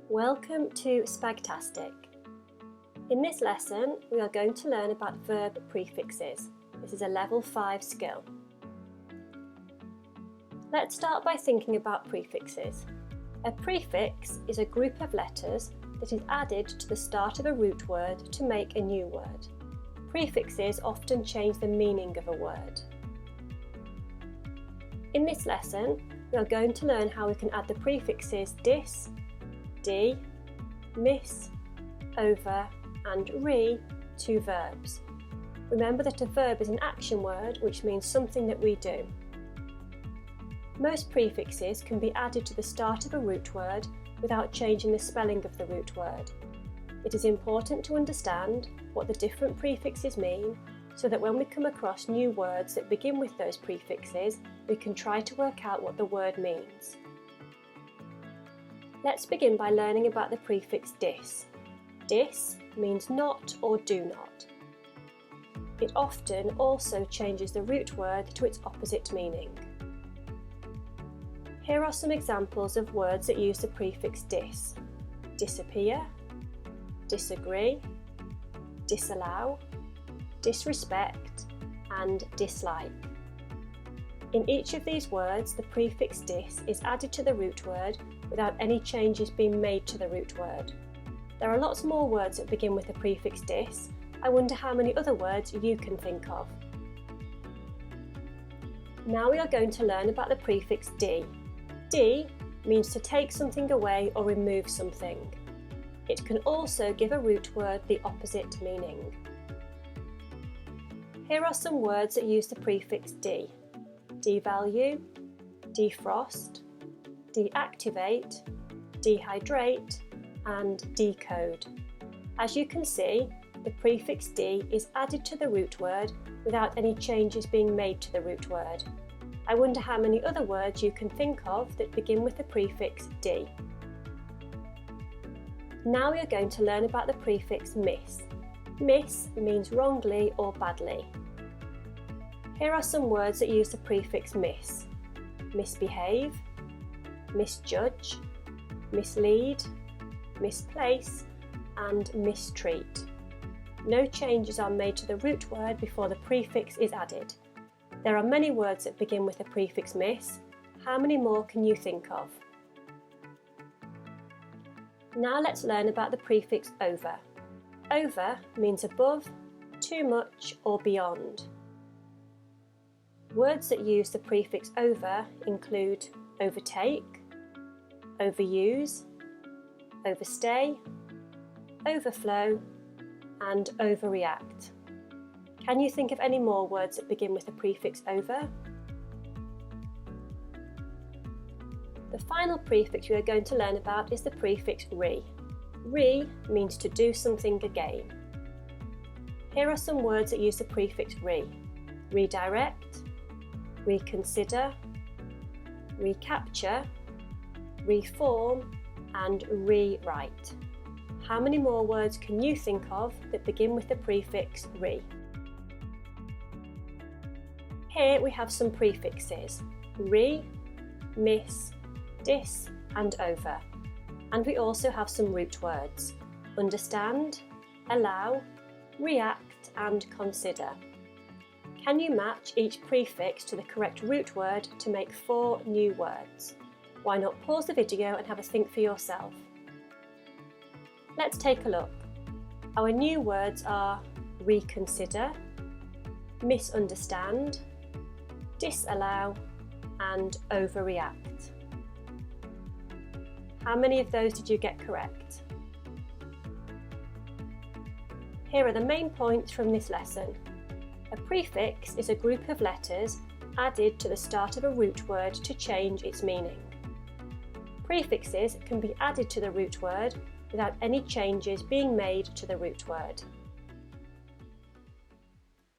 Welcome to Spagtastic. In this lesson, we are going to learn about verb prefixes. This is a level 5 skill. Let's start by thinking about prefixes. A prefix is a group of letters that is added to the start of a root word to make a new word. Prefixes often change the meaning of a word. In this lesson, we are going to learn how we can add the prefixes dis, d, miss, over and re to verbs. Remember that a verb is an action word, which means something that we do. Most prefixes can be added to the start of a root word without changing the spelling of the root word. It is important to understand what the different prefixes mean so that when we come across new words that begin with those prefixes, we can try to work out what the word means. Let's begin by learning about the prefix dis. Dis means not or do not. It often also changes the root word to its opposite meaning. Here are some examples of words that use the prefix dis: disappear, disagree, disallow, disrespect, and dislike. In each of these words, the prefix dis is added to the root word without any changes being made to the root word. There are lots more words that begin with the prefix dis. I wonder how many other words you can think of. Now we are going to learn about the prefix d. D means to take something away or remove something. It can also give a root word the opposite meaning. Here are some words that use the prefix d: devalue, defrost, deactivate, dehydrate, and decode. As you can see, the prefix d is added to the root word without any changes being made to the root word. I wonder how many other words you can think of that begin with the prefix d. Now we are going to learn about the prefix miss. Miss means wrongly or badly. Here are some words that use the prefix miss: misbehave, misjudge, mislead, misplace, and mistreat. No changes are made to the root word before the prefix is added. There are many words that begin with the prefix miss. How many more can you think of? Now let's learn about the prefix over. Over means above, too much, or beyond. Words that use the prefix over include overtake, overuse, overstay, overflow, and overreact. Can you think of any more words that begin with the prefix over? The final prefix we are going to learn about is the prefix re. Re means to do something again. Here are some words that use the prefix re: redirect, reconsider, recapture, reform, and rewrite. How many more words can you think of that begin with the prefix re? Here we have some prefixes: re, miss, dis, and over. And we also have some root words: understand, allow, react, and consider. Can you match each prefix to the correct root word to make 4 new words? Why not pause the video and have a think for yourself? Let's take a look. Our new words are reconsider, misunderstand, disallow, and overreact. How many of those did you get correct? Here are the main points from this lesson. A prefix is a group of letters added to the start of a root word to change its meaning. Prefixes can be added to the root word without any changes being made to the root word.